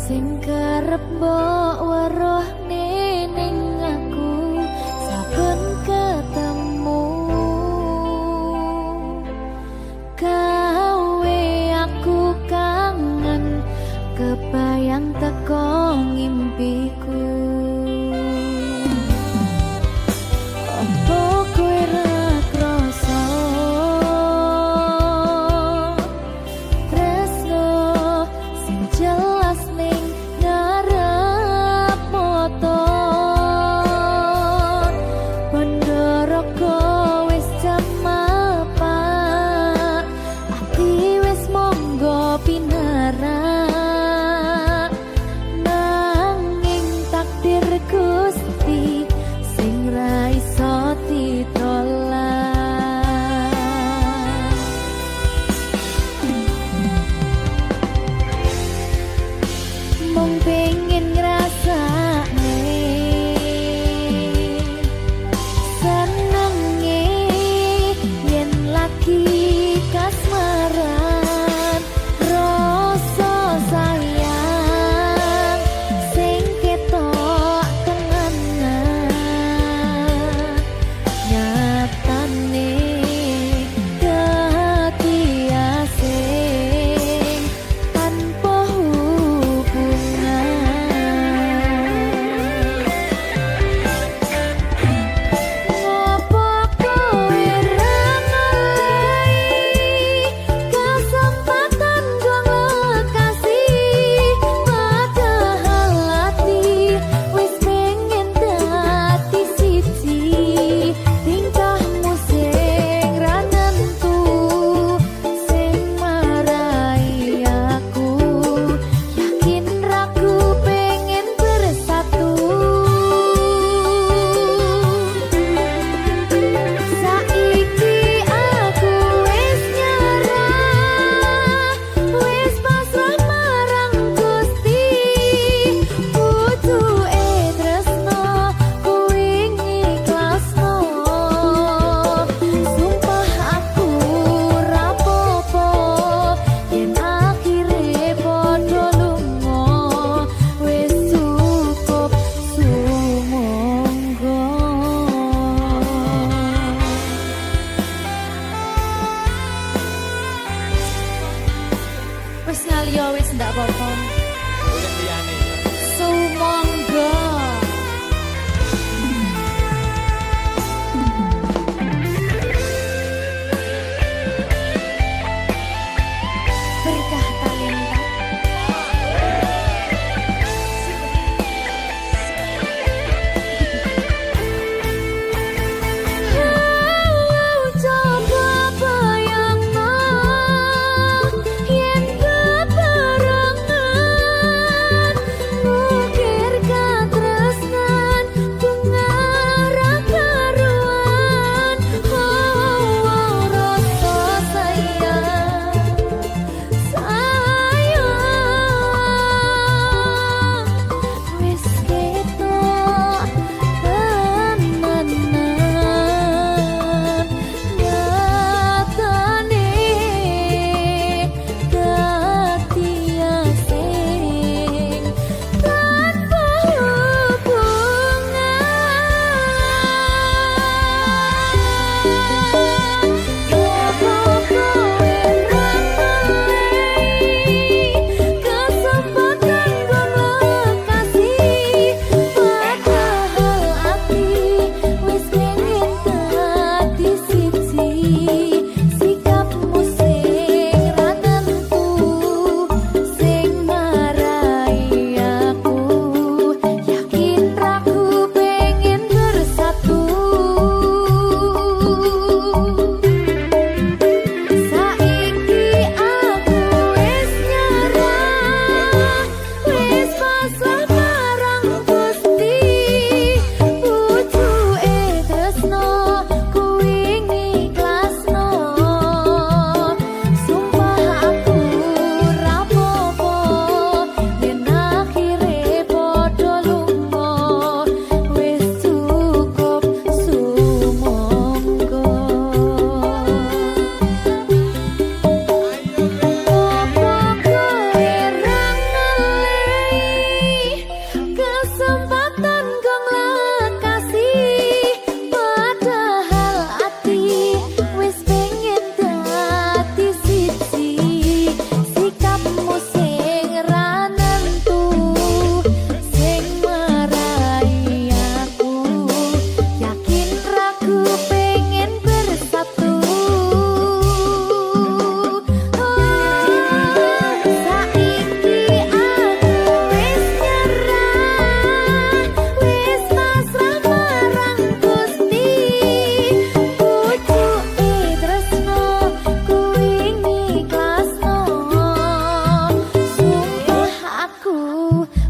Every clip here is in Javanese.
sing kerep mbok weruh ning aku saben ketemu gawe aku kangen kebayang teko ngimpiku. Opo kowe ra krasa tresno sing jelas ning ngarep motor Ponorogo wis jam apa ati wis monggo pinarak nanging takdir Gusti sing ra iso ditolak. Mung pengen ngrasakne senenge yen lagi kasmaran rasa sayang sing ketok tenganan nyatane dadi asing tanpa hubungan.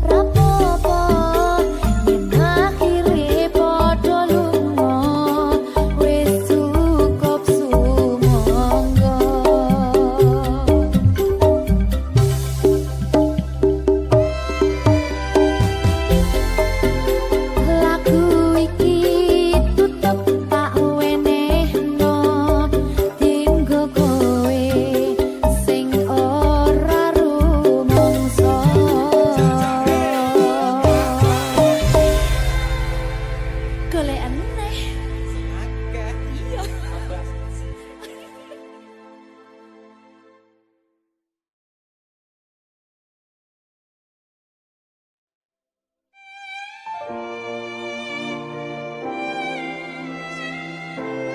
rapopo yen akhire padha lunga wis cukup sumangga lagu iki tutup tak wenehno dinggo kowe sing ora rumangsa golek neh Akeh. Iya.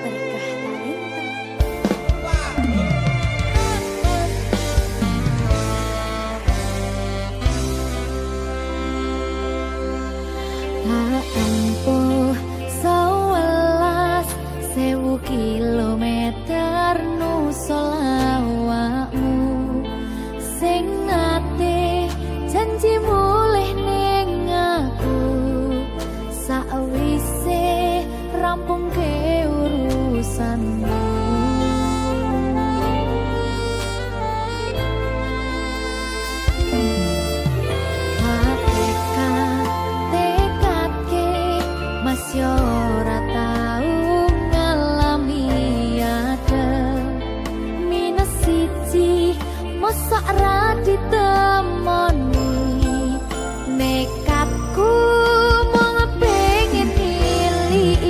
berkah talenta tak empuh 11.000 kilometer nusolawakmu sing nate janji mulih ning aku sakwise rampung ke urusanmu tekadke mas yo ora tau ngalami adem minus siji mosok ra ditemoni nekatku mung pengen nilii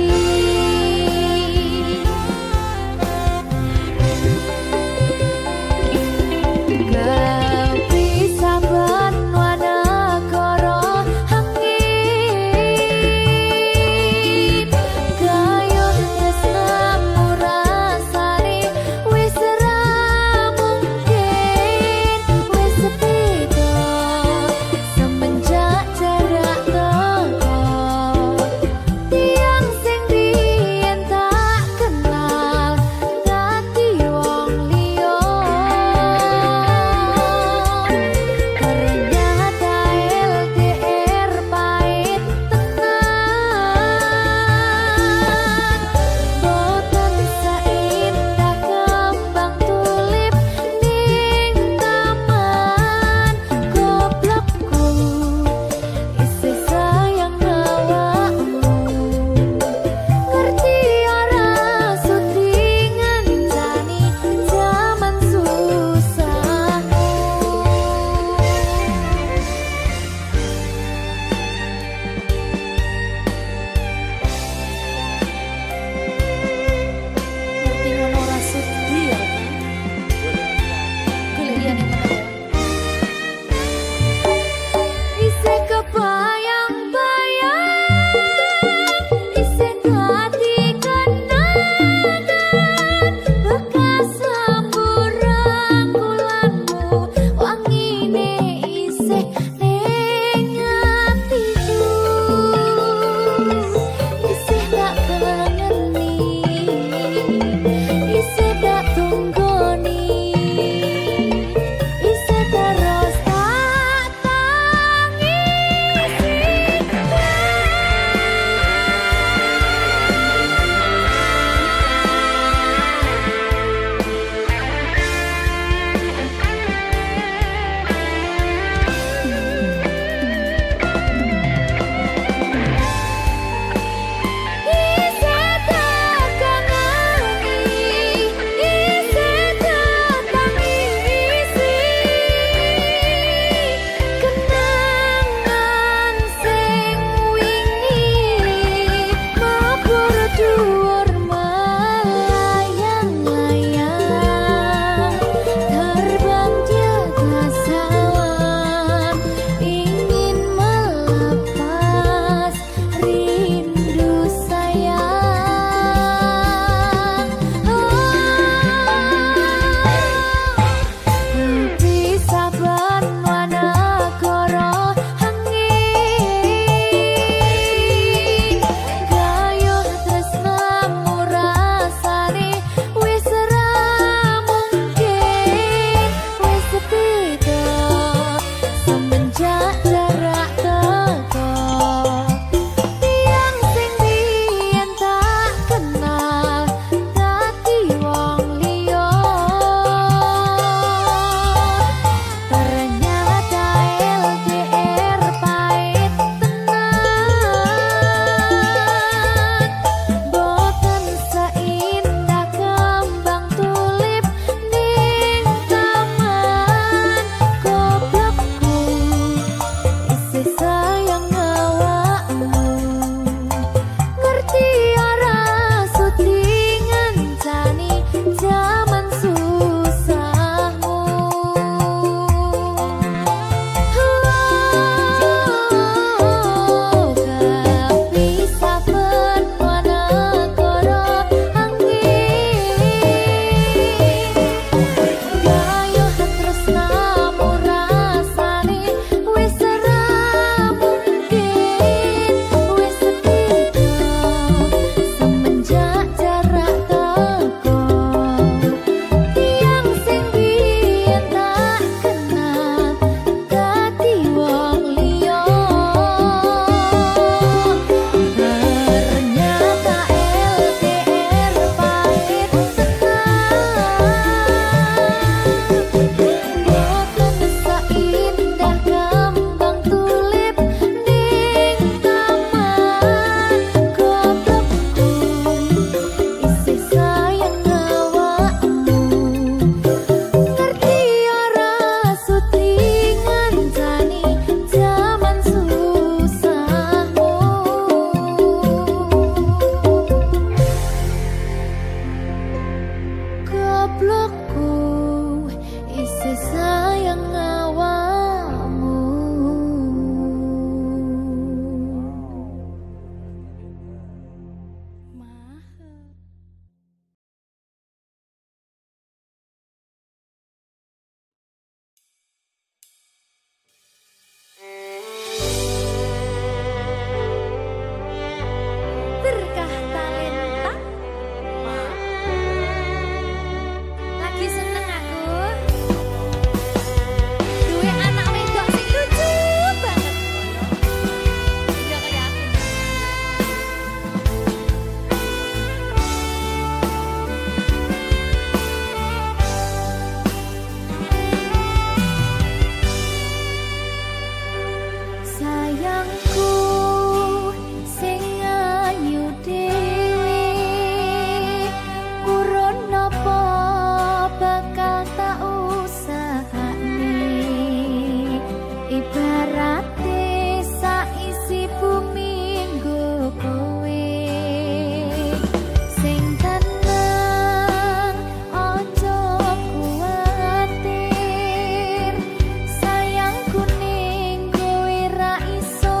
sayangku sing ayu dhewe urun napa bakal tak usahane ibarate saisi bumi nggo kowe sing tenang ojo kuwatir sayangku ning kowe ra iso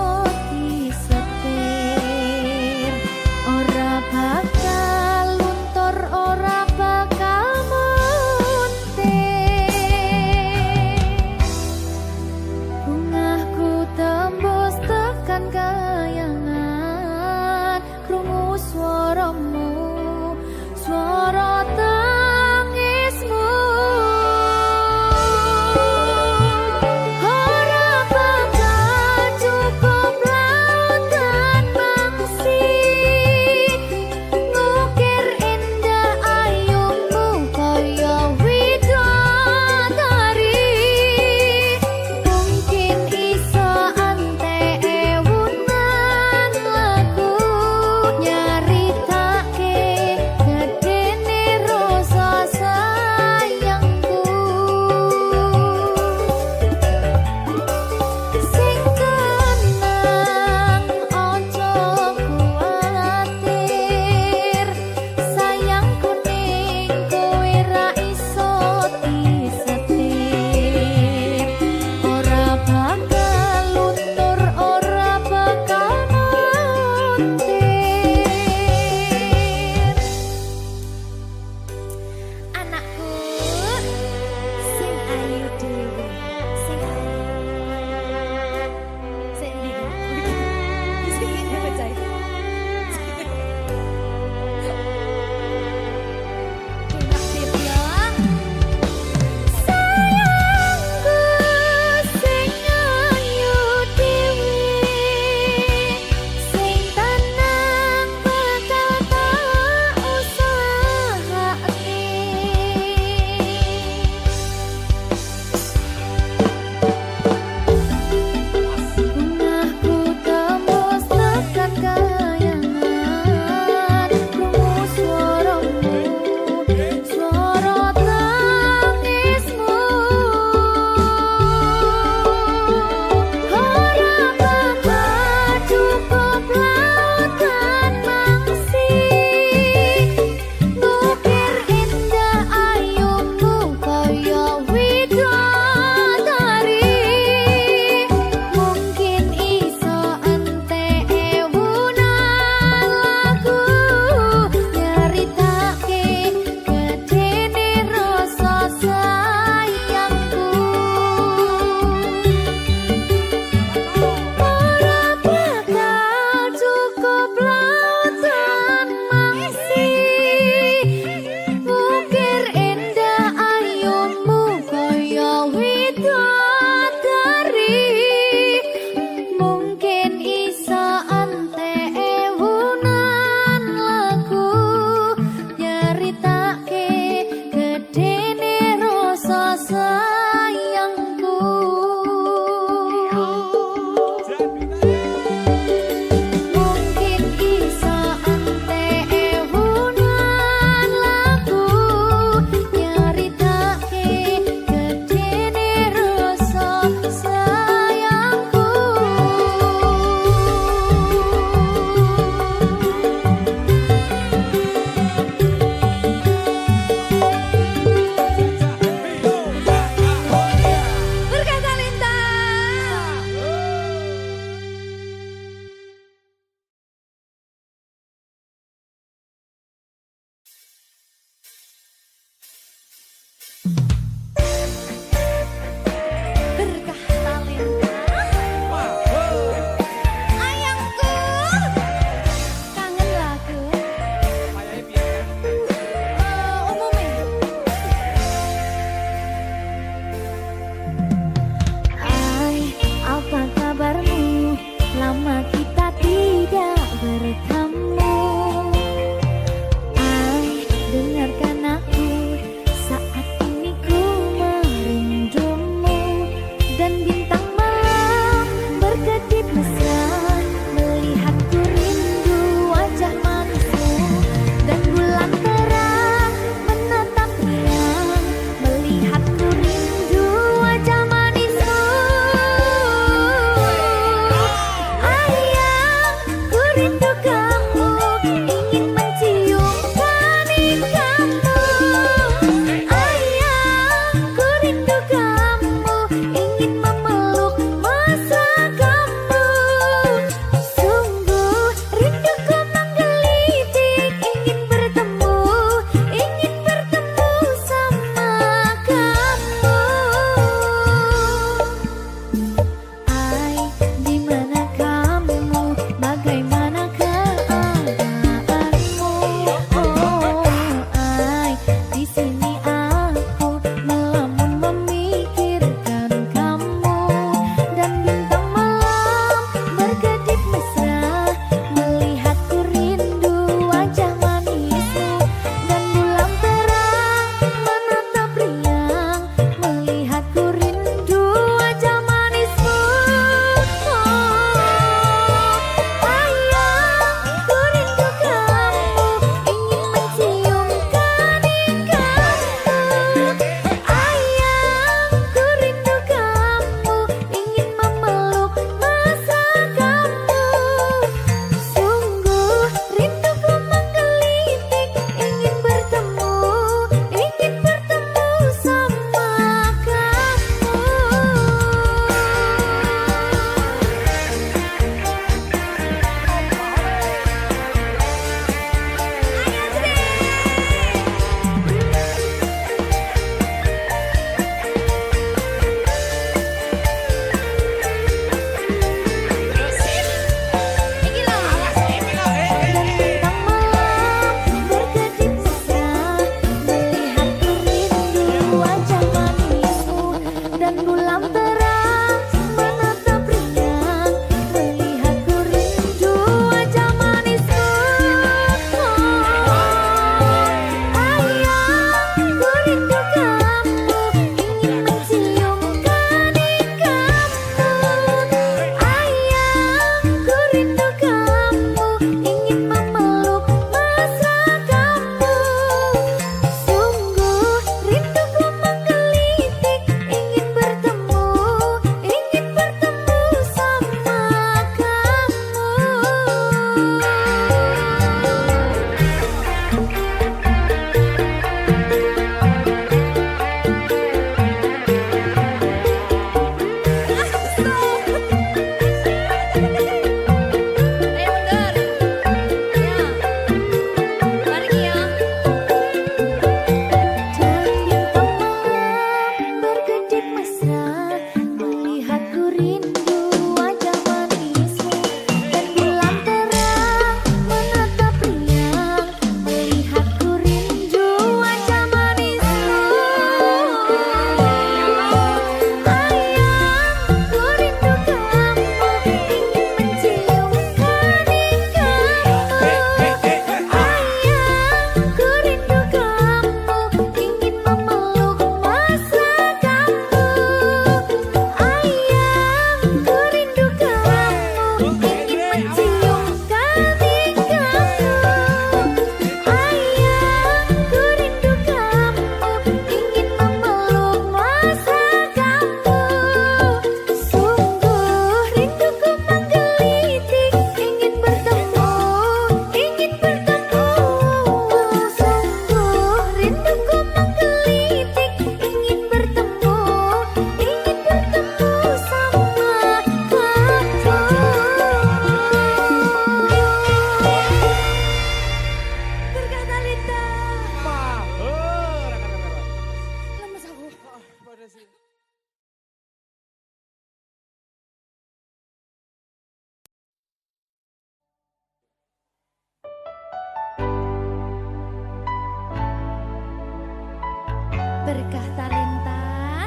berkah talenta.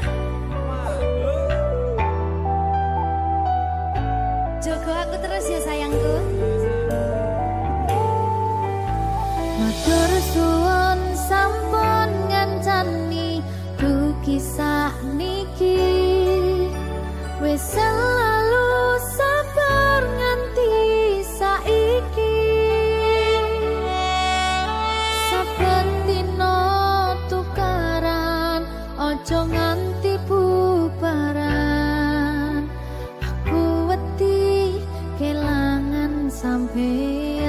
Jogo aku terus ya sayangku. Matur suwun sampun ngancani dugi sakniki. Wis selalu sabar nganti saiki. Saben dina tukaran ojo nganti bubaran. Aku wedi kelangan sampeyan.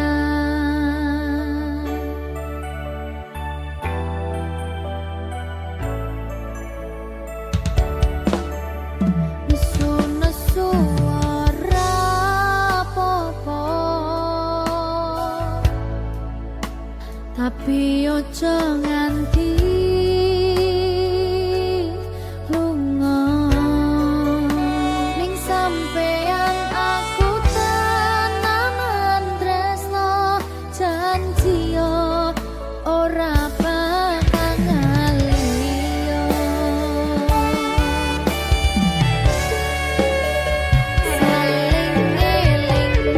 Tapi ojo nganti lunga ning sampeyan aku tenanan tresno janji yo ora bakal ngaliyo. Saling ngeling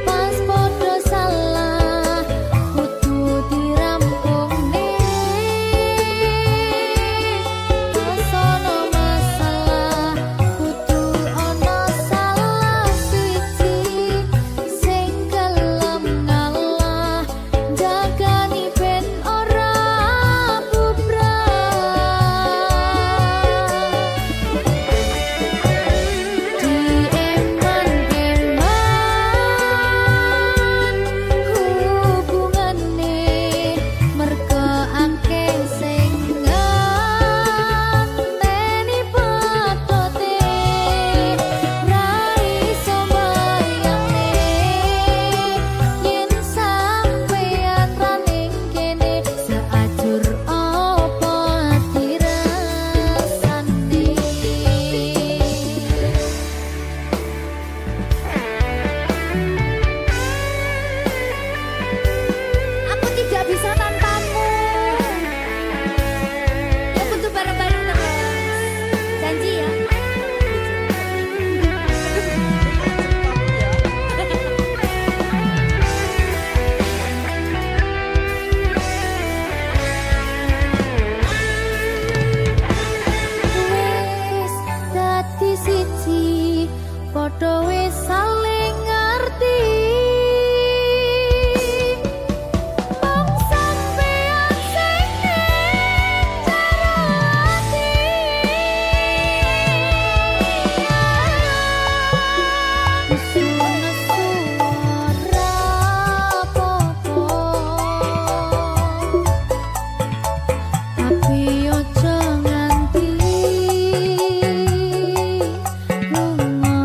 pas podo salah kudu dirampung sono masalah kudu ono salah siji sing gelem ngalah jagani ben ora bubrah. Hubungane merga akeh sing ngenteni patote ra iso bayangne yen sampeyan ra ning kene seajur apa dirasane. Aku tidak bisa tanpamu. Ya butuh bareng-bareng terus. Janji ya. Wis dadi siji, padha wis saling ngerti. Mong sampeyan sing ngerti. Suara popo tapi ojo nganti lunga.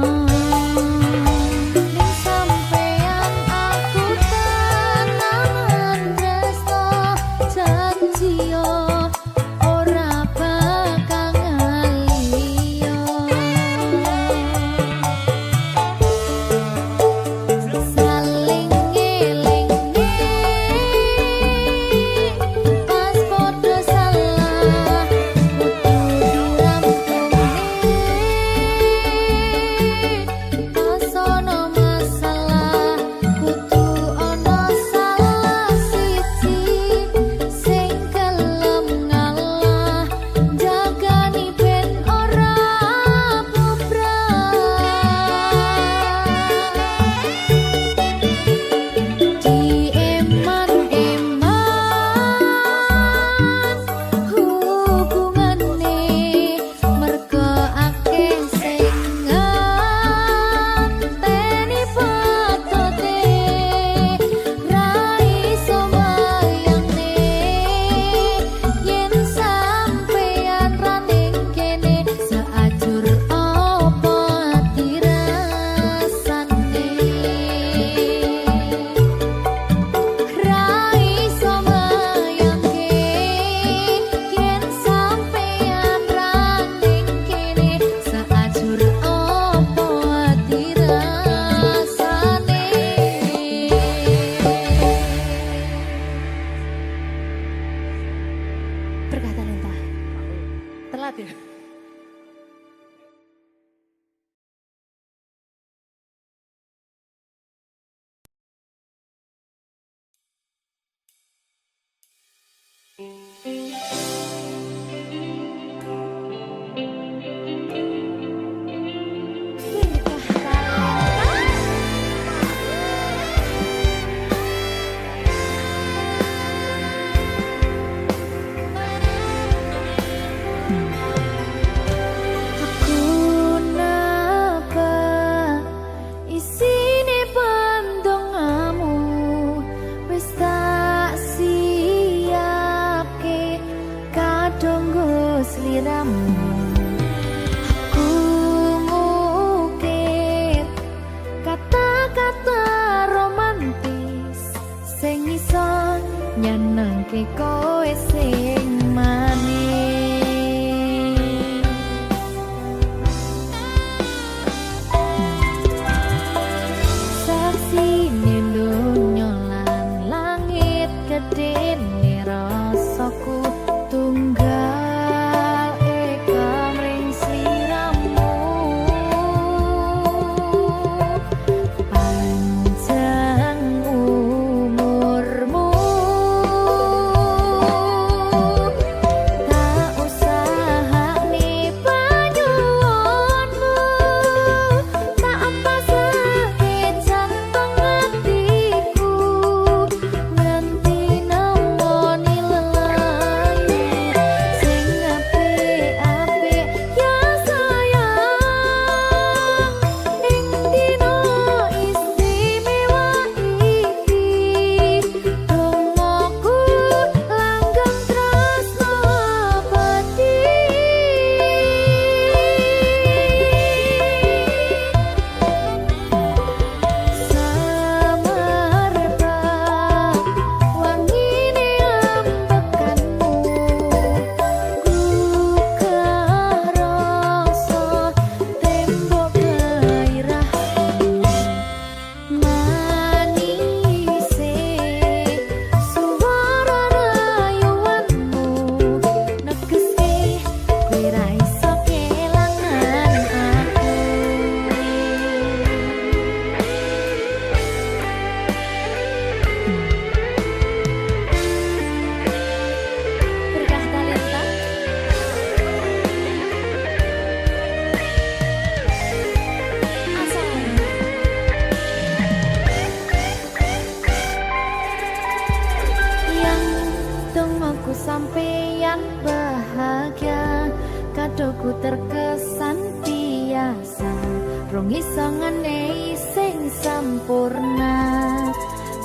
rong iso ngenehi sing sampurna.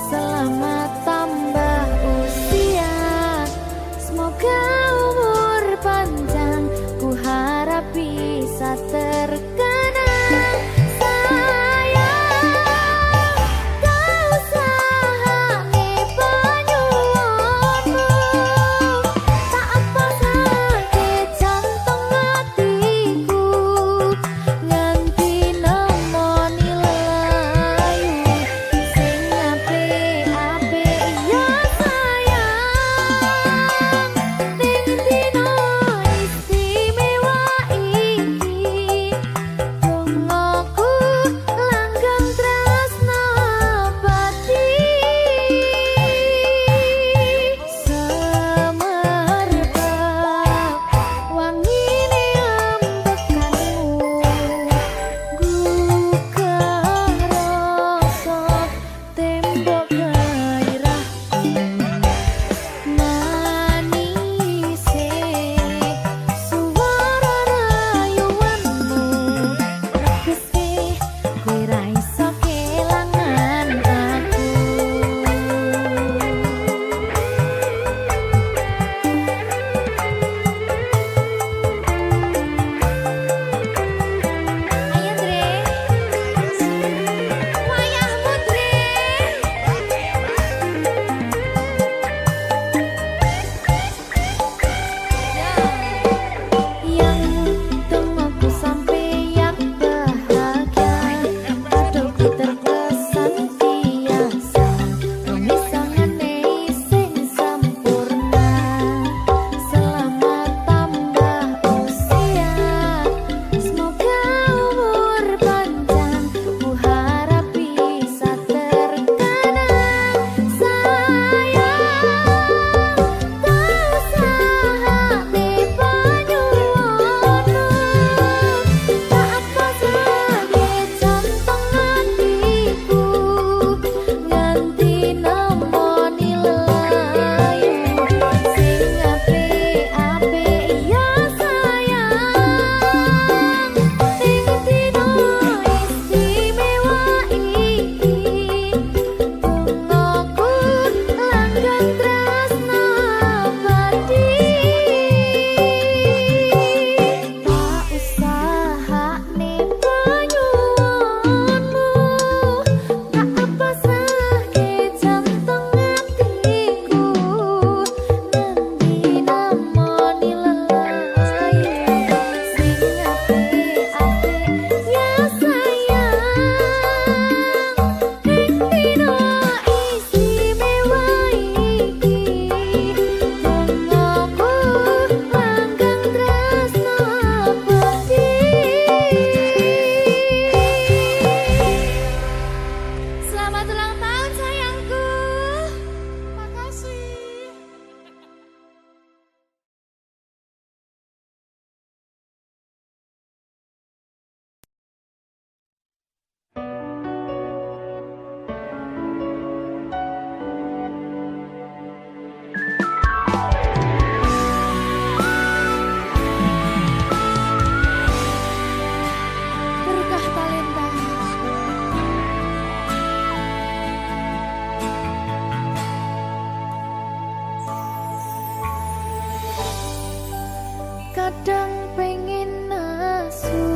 Selamat tambah usia, semoga umur panjang, ku harap bisa terkenang. Kadang pengen nasu,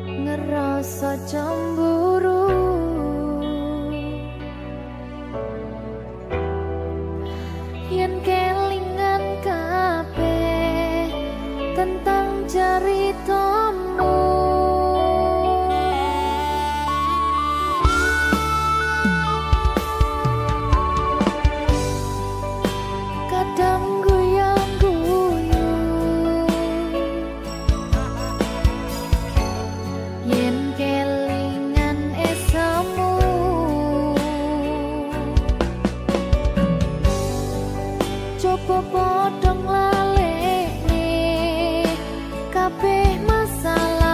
ngerasa cemburu, yen kelingan kabeh tentang ceritamu. Kadang guyang-guyu, yen kelingan esamu. Coba podong lalekne kabeh masalah.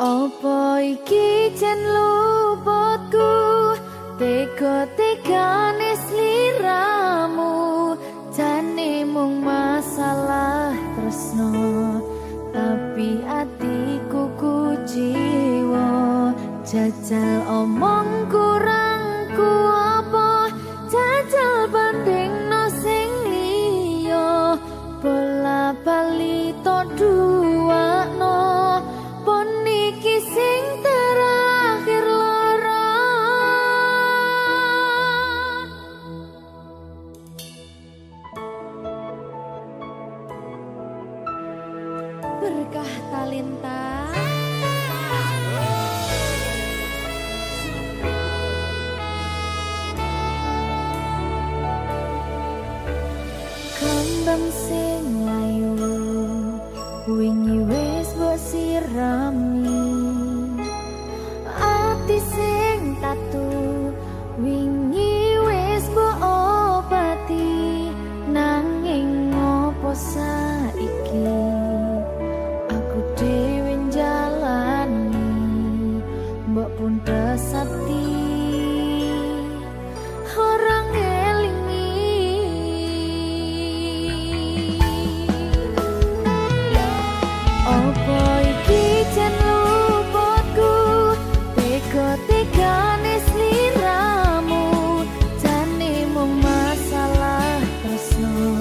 Apa iki jen luputku, tega-tegane sliramu, jane mung masalah tresno, tapi atiku kuciwa. Jajal omong kurangku apa, jajal bandingno sing liya, bola bali to duwakno, pon iki sing terakhir lara. Berkah talenta. Kembang sing layu wingi wis mbok sirami, ati sing tatu wingi wis mbok obati, nanging ngopo saiki aku dhewe njalani mbok pun pesati orang tegane sliramu, jane mung masalah tresno,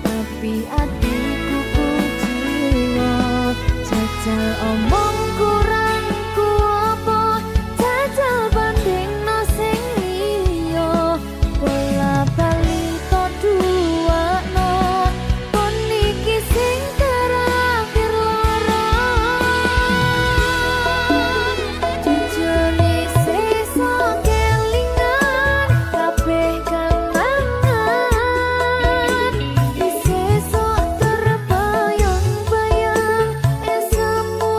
tapi atiku kuciwa. Jajal omong kurangku apa, jajal bandingno sing liya, bola bali to duwakno, pon iki sing terakhir lara. Terbayang-bayang esemu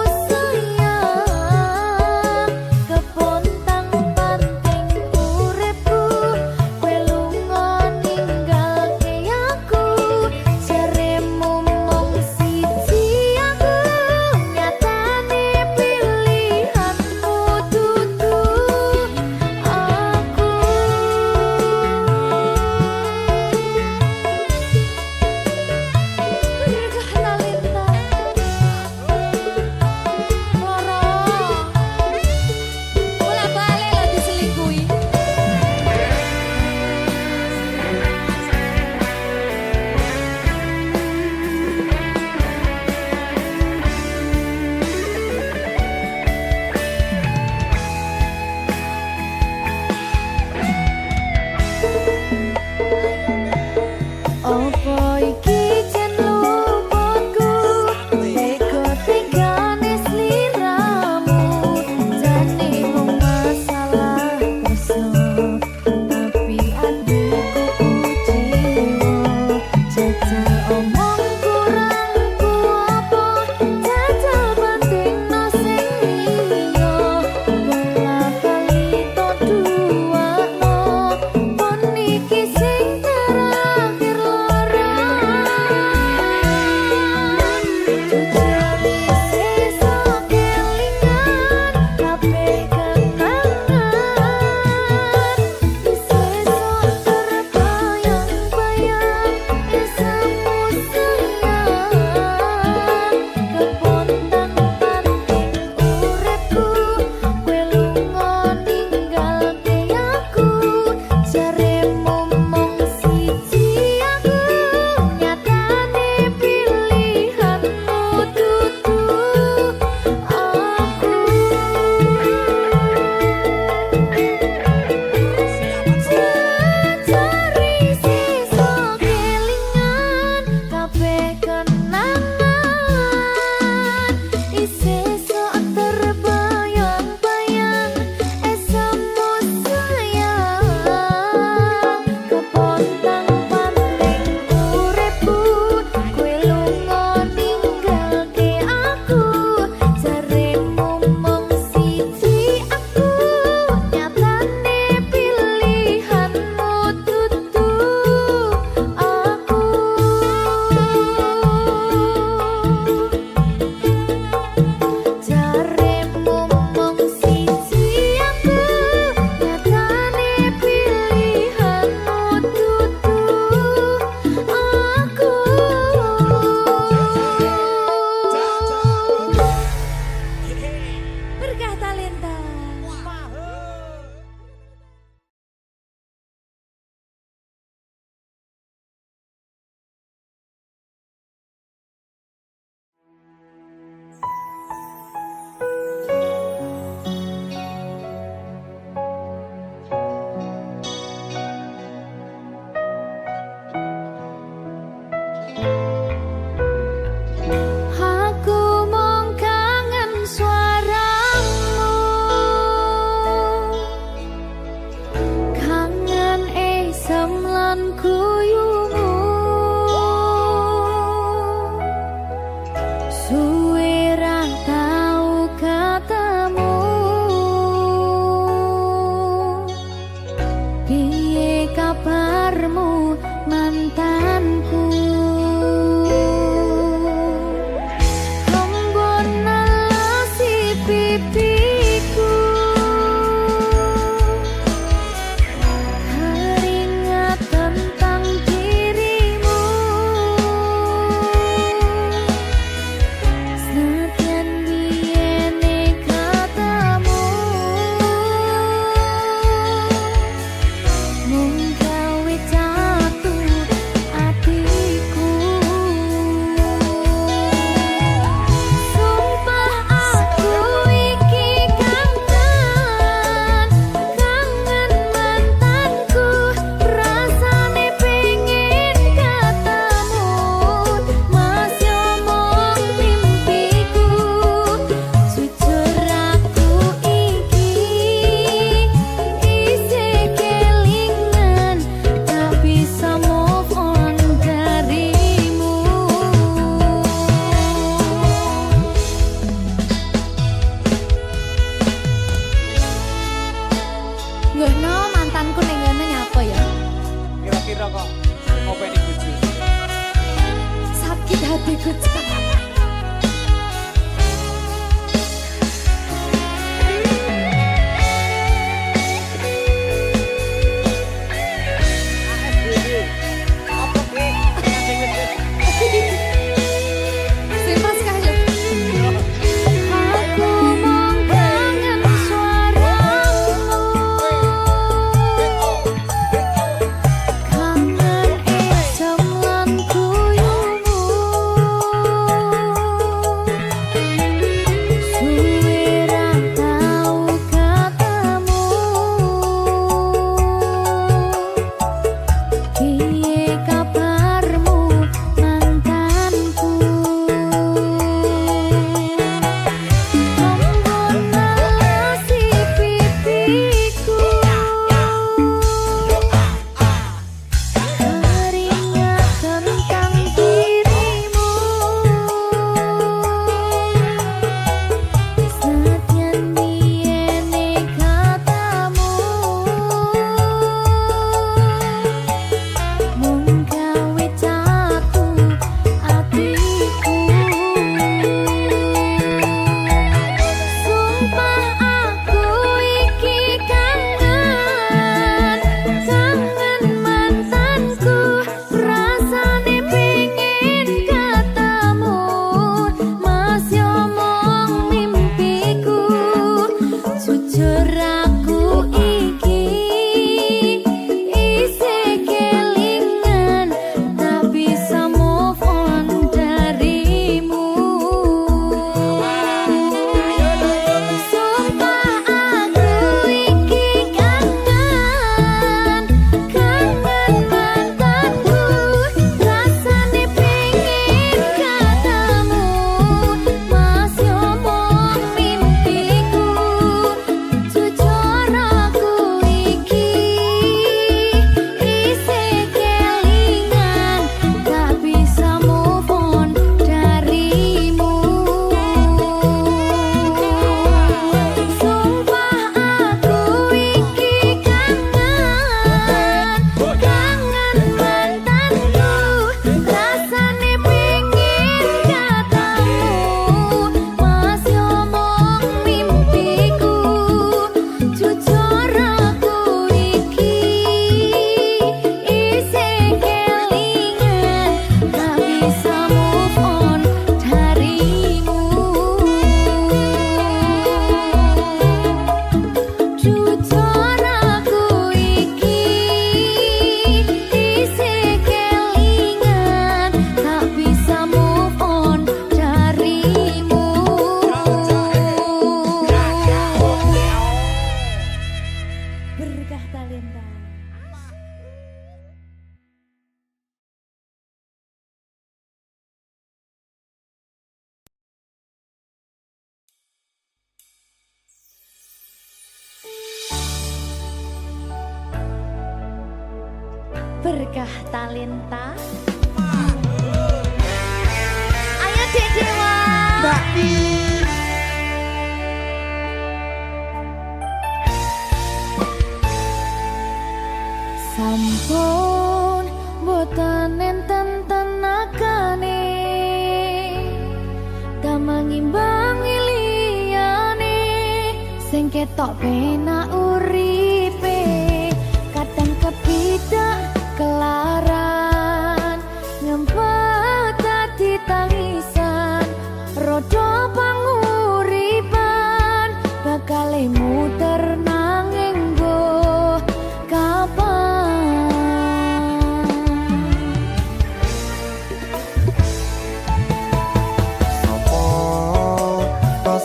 Aku mong kangen suaramu, kangen esem lan guyumu. Suwe ra tau ketemu, piye kabarmu mantanku? Embun nelasi pipiku, teringat tentang dirimu. Senadyan biyene katamu, mung gawe jatuh atiku. Sumpah aku iki kangen, kangen mantanku. Rasane pengen ketemu, masih omong mimpiku. Jujur aku iki isih kelingan, tak bisa move on darimu. Ngono mantanku ning ngene nyapa ya? Kira-kira kok ngopeni bojo. Sakit hatiku cak. Apa sih? Sifat sekali. Aku mong kangen suaramu, kangen esem lan guyumu. berkah talenta. Ayo Dek Dewa. Mbak Pi. Sampun boten enten tenagane damang imbangi liyane sing ketok penak uripe kadang kepidak kelaran ngempet dadi tangisan rodo panguripan bakal muter nanging go kapan.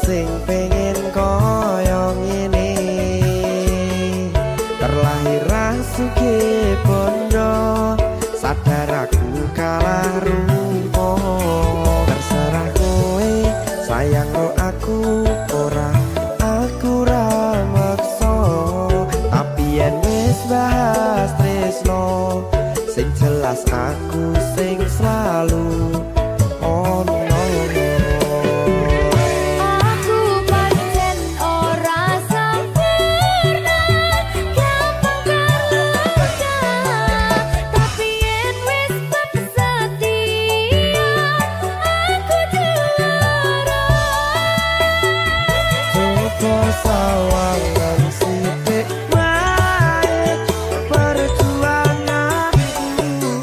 Sing pengen koyo ngene terlahir rasuke bondo sadar aku kalah rumpo terserah kowe sayang lo aku ora aku ra maksa tapi yen wis bahas tresno sing jelas aku sing selalu ono. Sawangan sithik wae perjuanganku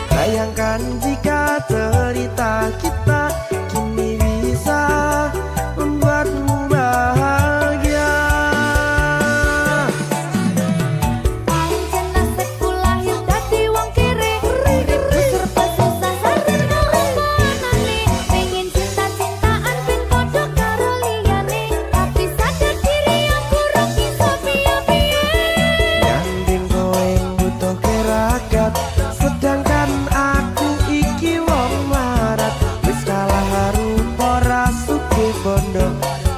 bayangkan jika cerita kita kini bisa membuatmu bahagia. Pancen nasibku lahir dadi wong kere uripku serba susah sarana omonane pengen cinta-cintaan ben padha karo liyane tapi sadar diri aku ora bisa piye-piye. Nyanding kowe butuh keragat sedangkan aku iki wong larat wis kalah rupa rasuke bondo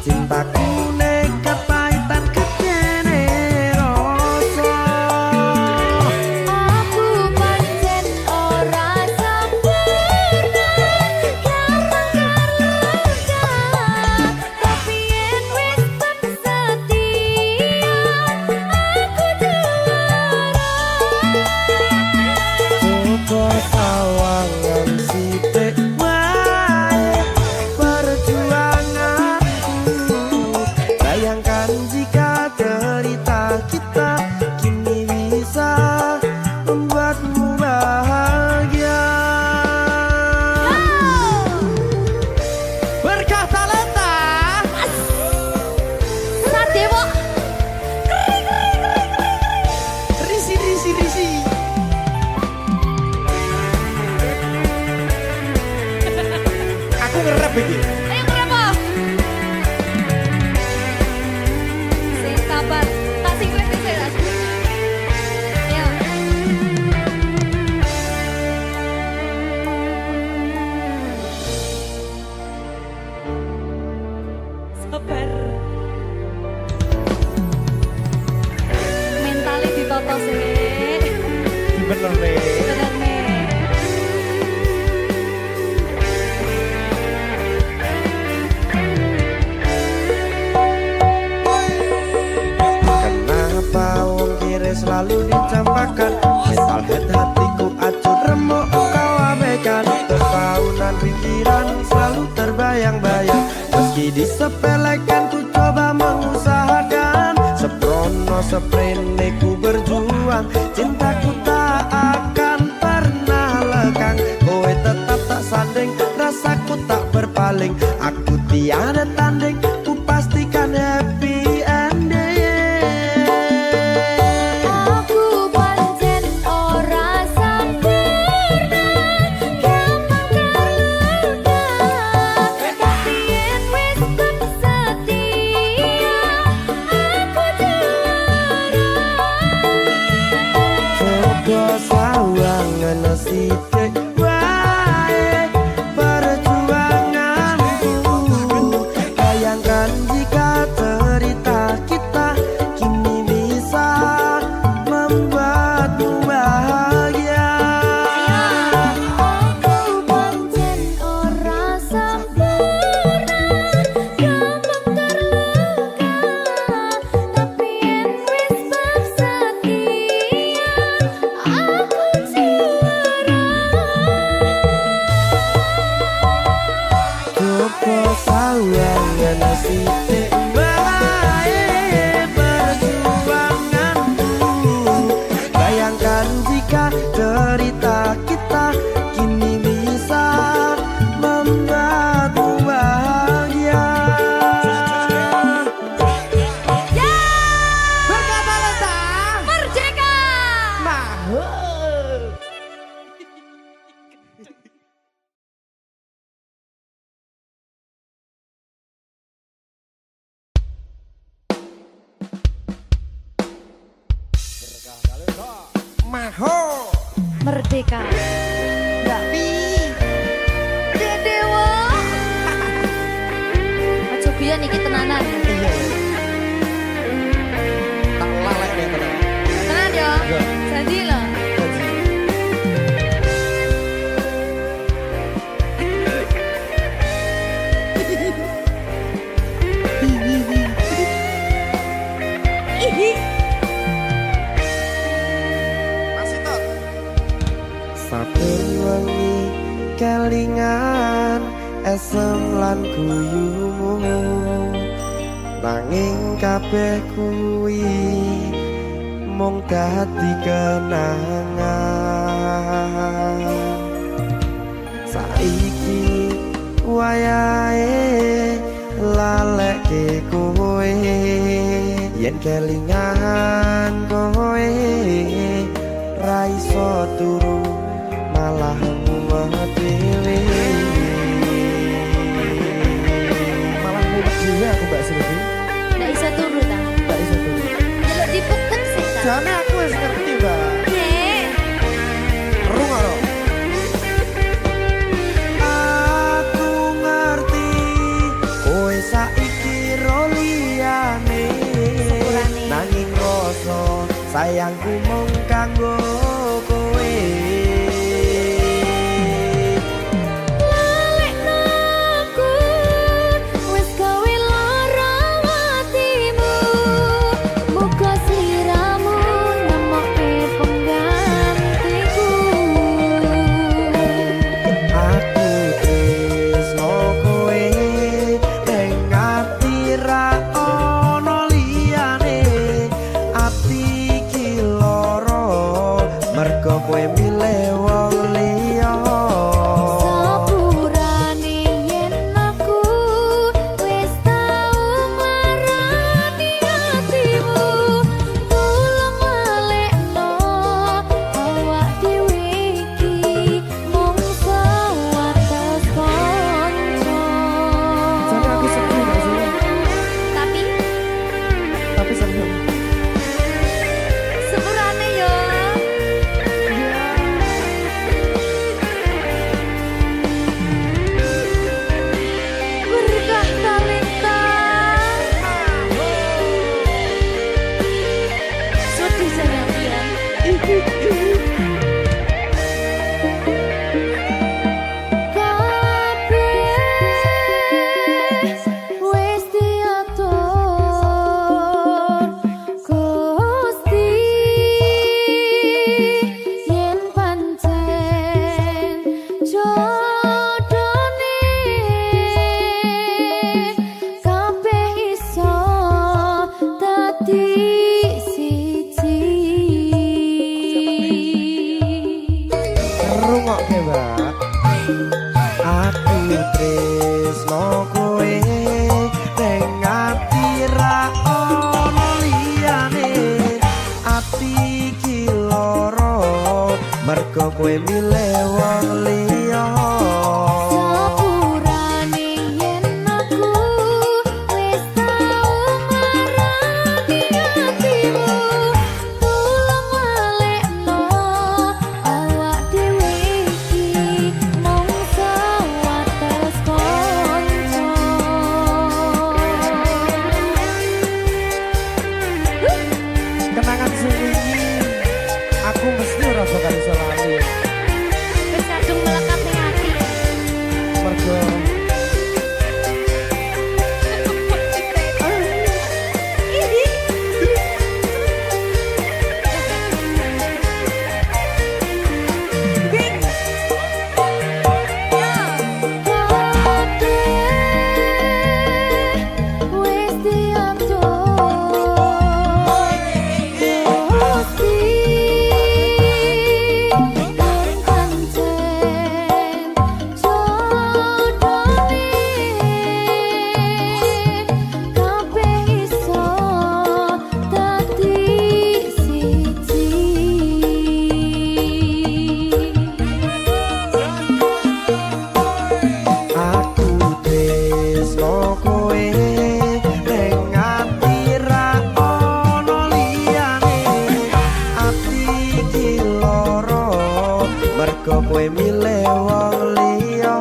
cintaku nekat pahitan kedene rasa. Aku pancen ora sempurna gampang terluka tapi yen wis setia aku juara. Coba sawangan sithik wae perjuanganku bayangkan jika cerita kita kini bisa membuatmu bahagia. Berkah talenta Sadewo risi. Aku ngerep iki. ayo kenapa? Sing sabar, kasih gue sih Mas. Ya. Sabar. Mentalnya ditoto sih. Bener nih. Bener nih. Kenapa wong kiri selalu dicampakkan mental head hatiku acuh remuk kau abaikan terpaunan pikiran selalu terbayang-bayang meski disepelekan ku coba mengusahakan seprono seprene ku berjuang cintaku tak akan pernah lekang kowe tetap tak sanding rasaku tak berpaling aku tiada tanding ku pastikan happy ending. Aku pancen ora sempurna gampang terluka tapi yen wis setia aku juara. Coba sawangan sithik wae perjuanganku bayangkan jika cerita kita kini bisa membuatmu bahagia. cerita kita kini bisa membuatmu bahagia. Ya, Berkata merdeka. mahal. Maho Merdeka. Mbak Pi. Dewa. Aja biyen iki tenanan. tak lalek deh tenan. Tenan yo. Iya. Janji loh. Saben wengi kelingan esem lan guyumu, nanging kabeh kuwi mung dadi kenangan. Saiki wayahe lalekke kowe, yen kelingan kowe ra iso turu malah mumet dhewe. Malah mumet dhewe aku Mbak Silvi. Nggak bisa turu ta. Mbak iso turu. Delok dipuktek sih ta. Jane aku wis ngerti, Mbak. Nek. Rungokno. Aku ngerti kowe saiki ro liyane. Sepurane. Nanging rasa sayangku mung kanggo kowe. Lalekno aku wis gawe lara atimu. Muga sliramu nemokke penggantiku. Aku tresno kowe ning ati ra ono liyane. Ati iki lara mergo kowe milih wong liya. Sepurane yen aku wis tau marani atimu. Tulung walekno awak dhewe iki mung sewates kanca. Jane aku sedih Mbak Silvi. Tapi Tapi seneng. sepurane yo. Berkah talenta. Sedih saya bilang. Kabeh wis diatur Gusti, yen pancen jodone kabeh iso dadi siji. Rungokke, Mbak. Aku tresno kowe ning ati ra ono liyane. Ati iki lara mergo kowe milih wong liya. Sepurane yen aku wis tau marani atimu. Tulung walekno awak dhewe iki mung sewates kanca. Kenangan sing wingi aku mesti ora bakal iso lali. Wis kadung melekat ning mergo kowe milih wong liya.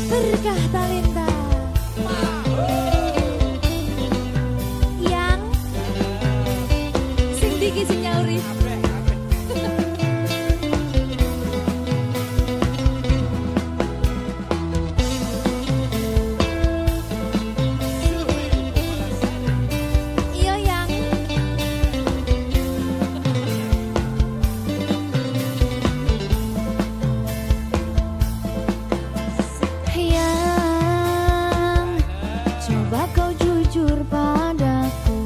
Berkah talenta yang sing diki sing nyauri. Iya yang coba kau jujur padaku,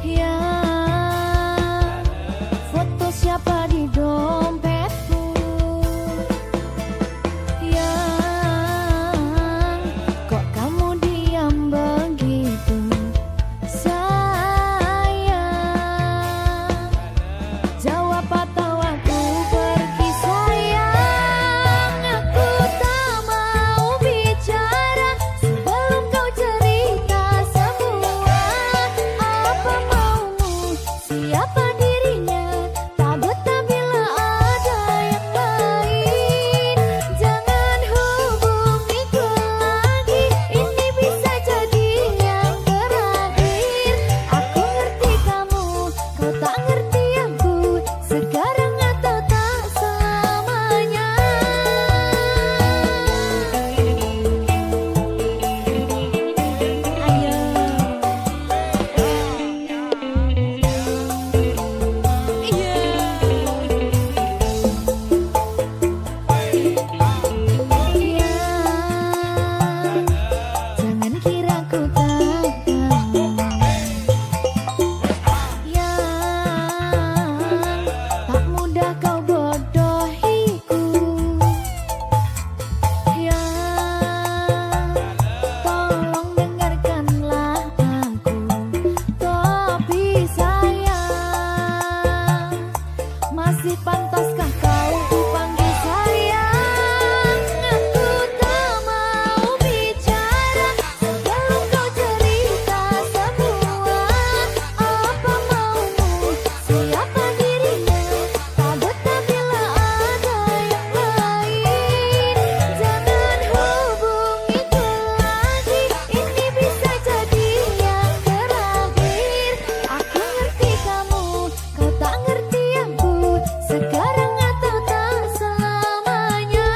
yang foto siapa di dompetku, yang kok kamu diam begitu sayang, jawab atau aku pergi sayang, aku tak mau bicara sebelum kau cerita semua apa maumu, siapa dirinya, tak betah bila ada yang lain, jangan hubungiku lagi, ini bisa jadi yang terakhir, aku ngerti kamu, kau tak ngerti aku, sekarang atau tak selamanya. Ayo. Jangan kira ku tak tahu, yang tak mudah kau bodohiku, yang tolong dengarkanlah aku, tapi sayang, masih pantaskah kau dipanggil sayang, aku tak mau bicara sebelum kau cerita semua apa maumu, siapa dirinya, tak betah bila ada yang lain, jangan hubungiku lagi, ini bisa jadi yang terakhir, aku ngerti kamu, kau tak ngerti aku, sekarang atau tak selamanya.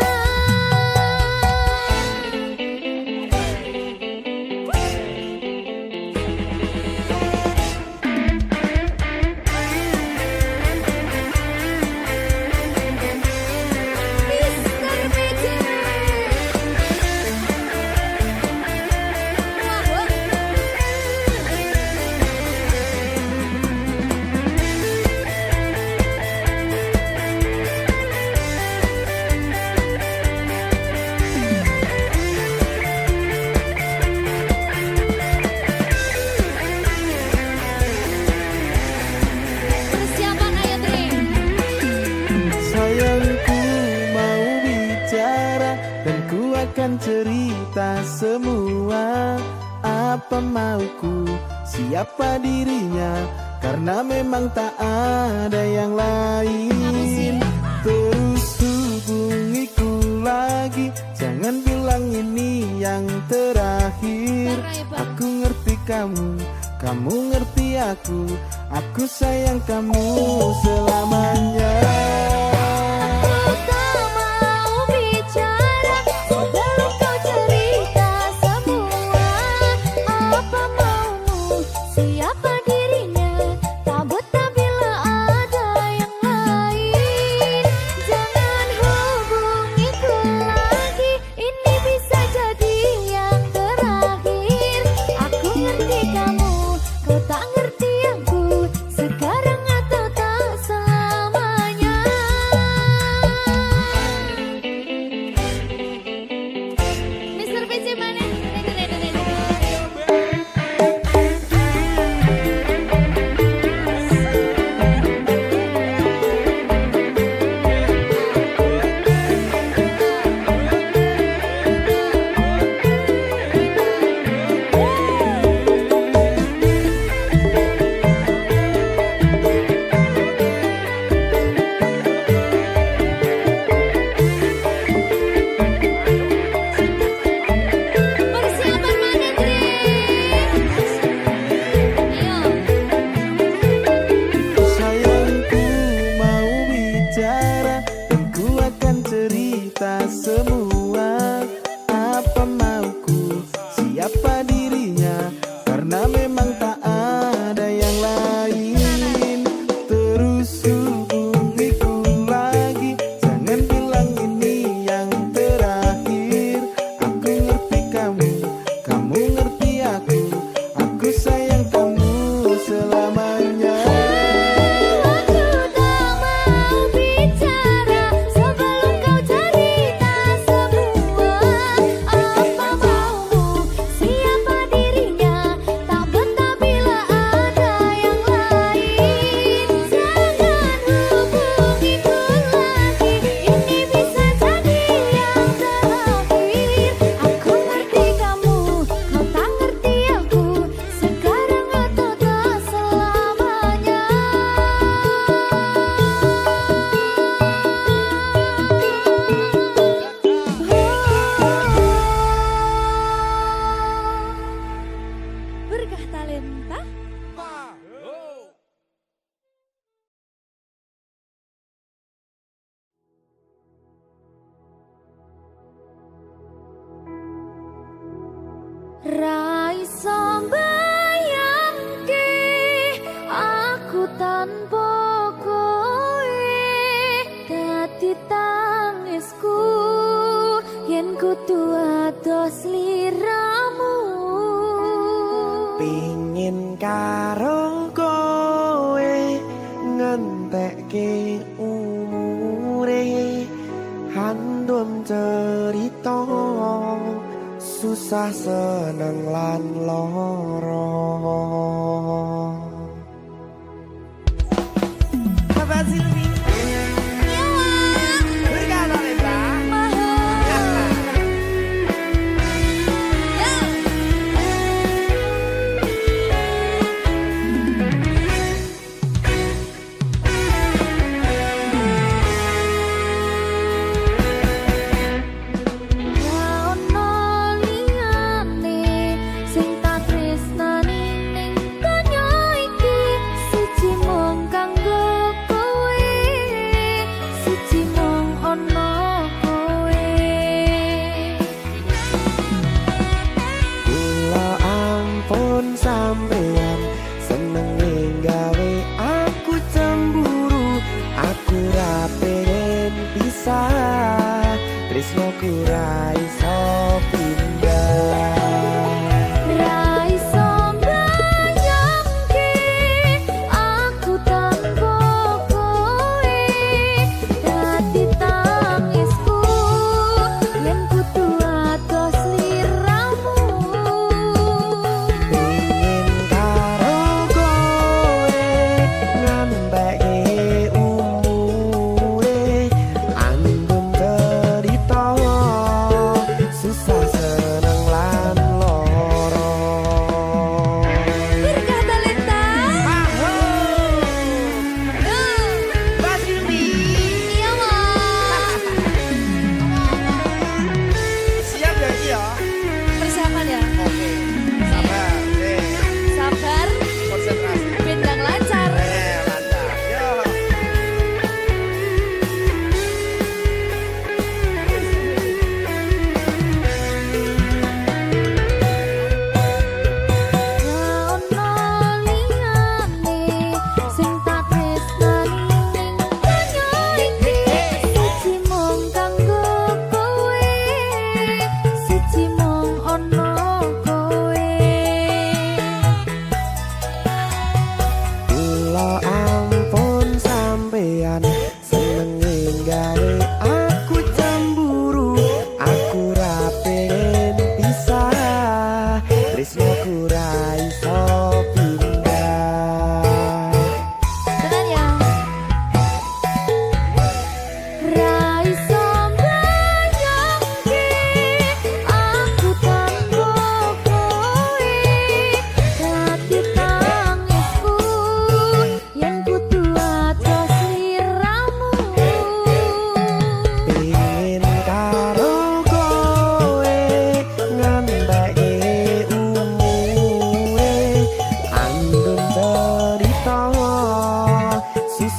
Mr. Magic. Persiapan ayo Tri. Sayangku mau bicara dan ku akan cerita semua apa mauku, siapa dirinya, kau karena memang tak ada yang lain. Terus hubungiku lagi, jangan bilang ini yang terakhir. Aku ngerti kamu, kamu ngerti aku sayang kamu selamanya. Aku tak mau bicara sebelum kau cerita semua. Apa maumu, siapa dirinya, tak betah bila ada yang lain. Jangan hubungiku lagi, ini bisa jadi yang terakhir. Aku ngerti kamu, kau tak ngerti aku, sekarang atau tak selamanya. Mr. PC mana? Persiapan mana, Dri? Ayo. Sayangku mau bicara dan ku akan cerita semua. Apa mauku, siapa dirinya, karena memang tak ada yang lain. Terus hubungiku lagi, jangan bilang ini yang terakhir. Aku ngerti kamu, kamu ngerti aku sayang kamu selamanya. Aku tak mau bicara sebelum kau cerita semua. Apa maumu, siapa dirinya, tak betah bila ada yang lain. Jangan hubungiku lagi, ini bisa jadi yang terakhir. Aku ngerti kamu, kau tak ngerti aku, sekarang atau tak selamanya. Berkah talenta. Raiso bayangke aku tanpa kowe, dadi tangisku yen kudu ados liramu. Pingin karo kowe ngentekke umure, handum cerita susah seneng lan loro. Bapak Silvi, berkah talenta. Ono liyane sing tak tresnani ning donya iki, siji mung kanggo kowe.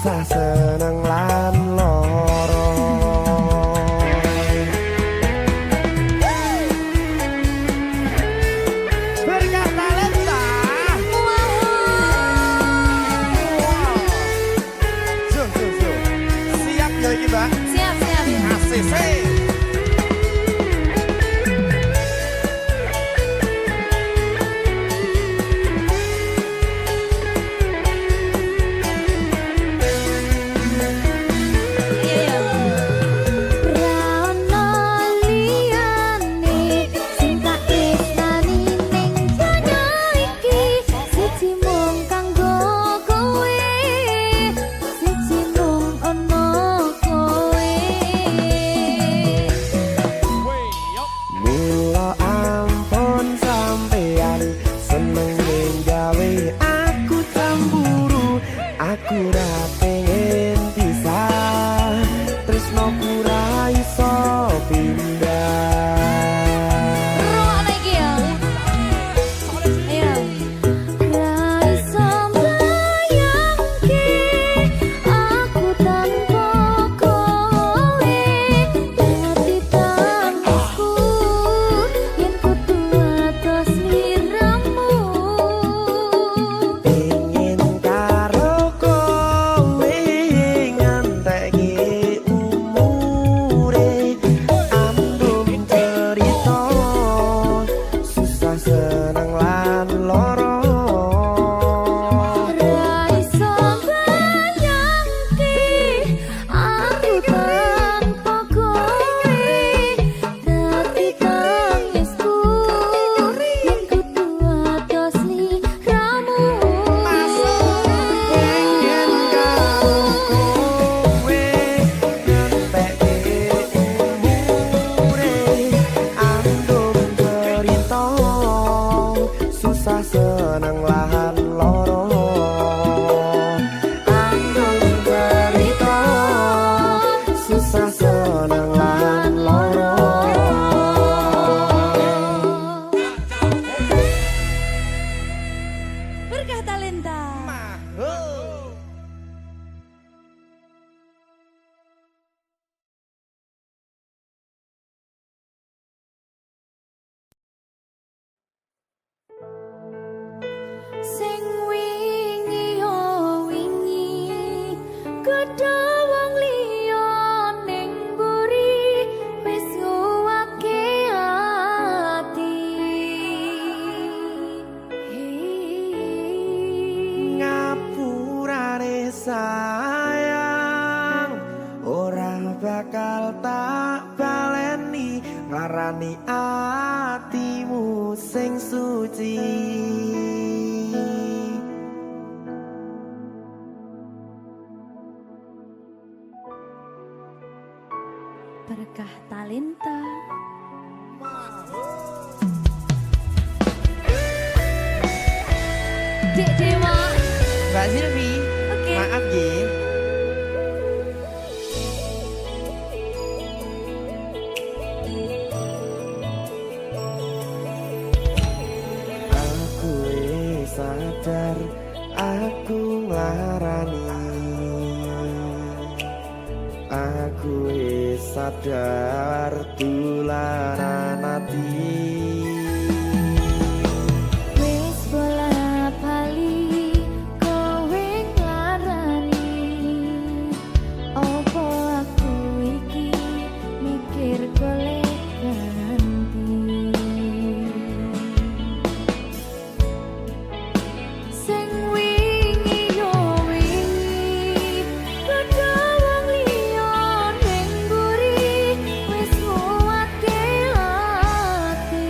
susah seneng lan loro. Berkah talenta. Zo. Siap ya iki, Mbak? Siap. ACC. Aku ra pengen pisah, tresnoku ra iso pindah. Rono iki ya. Ayo. Ra iso mbayangke aku tanpa kowe, dadi tangisku yen kudu atos sliramu. Pengen karo kowe ngenteki umure, ambung cerita susah seneng lan loro. Ra iso mbayangke aku tanpa kowe, dadi tangisku yen kudu atos sliramu. Pengen karo kowe ngenteki umure, ambung cerita susah seneng lan loro. Ambung cerita susah seneng lan loro. Berkah talenta. Sing wingi yo wingi, gedhe wong liya ning mburi, wis nguwake ati. Ngapurane sayang, ora bakal tak baleni ngarani atimu sing suci. Berkah talenta. Dek Dewa. Mbak Silvi, Oke. maaf ye. Aku wis sadar, aku nglarani. Aku wis sadar tularan ati. Wis bola bali kowe nglarani. Opo aku iki mikir golek ganti. Sing wingi yo wingi, gedhe wong liya ning mburi, wis nguwake ati.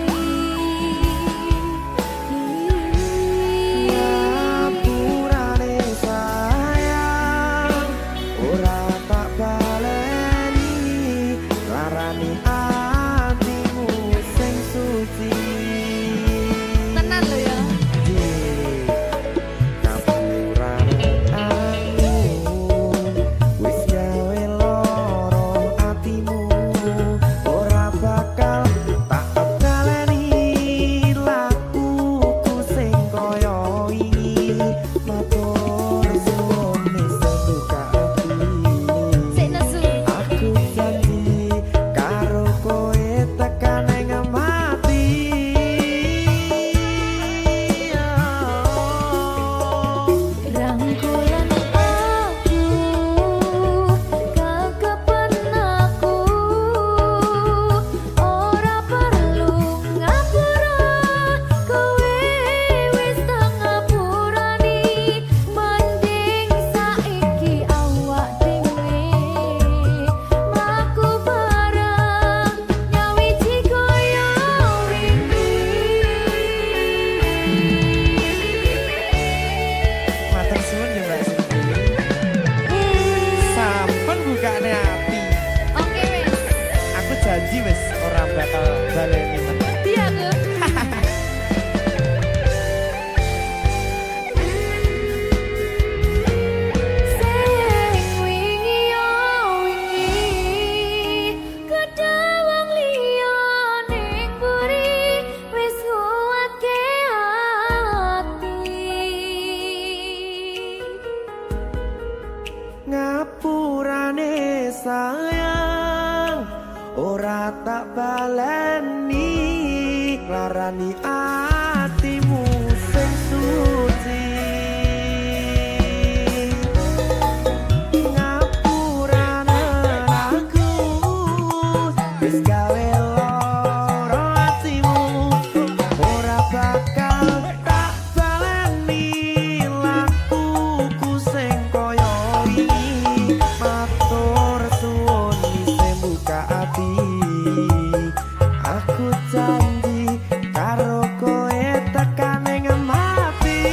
ngapurane sayang ora tak baleni larani atimu sing suci ngapurane aku wis gawe loro atimu ora bakal tak baleni lakuku sing koyo wingi matur suwun isih buka ati aku janji karo koe tekan ing mati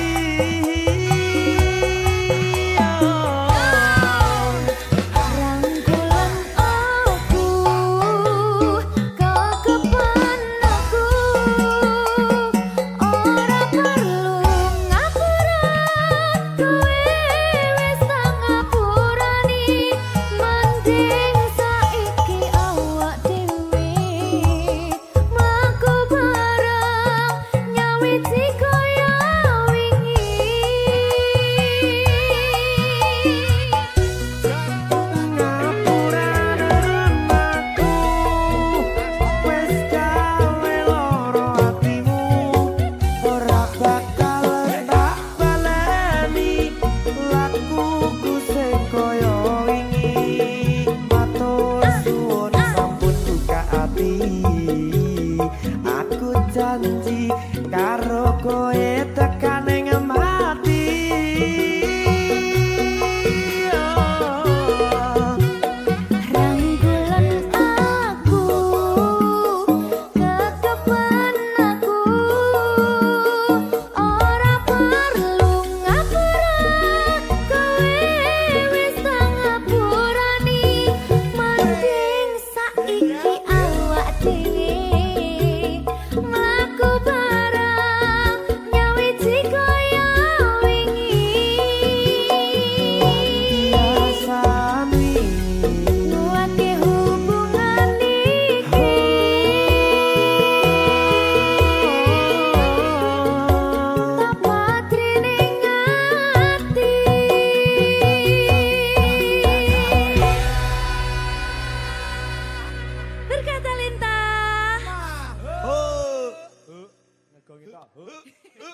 Rangkulan aku kekepan aku ora perlu ngapura kowe wis tak ngapurani mending saiki awak dhewe mlaku bareng nyawiti kaya wingi ngapurane aku wis gawe loro atimu ora bakal tak baleni lakuku sing koyo wingi matur suwun sampun buka ati aku janji karo koe tekan ing mati Rangkulan aku kekepan aku ora perlu ngapura kowe wis tak ngapurani mending saiki awak dhewe mlaku bareng nyawiji kaya wingi biasane Nuwake hubungan iki tak patri ning ati Berkata Lintang Ngegong itu.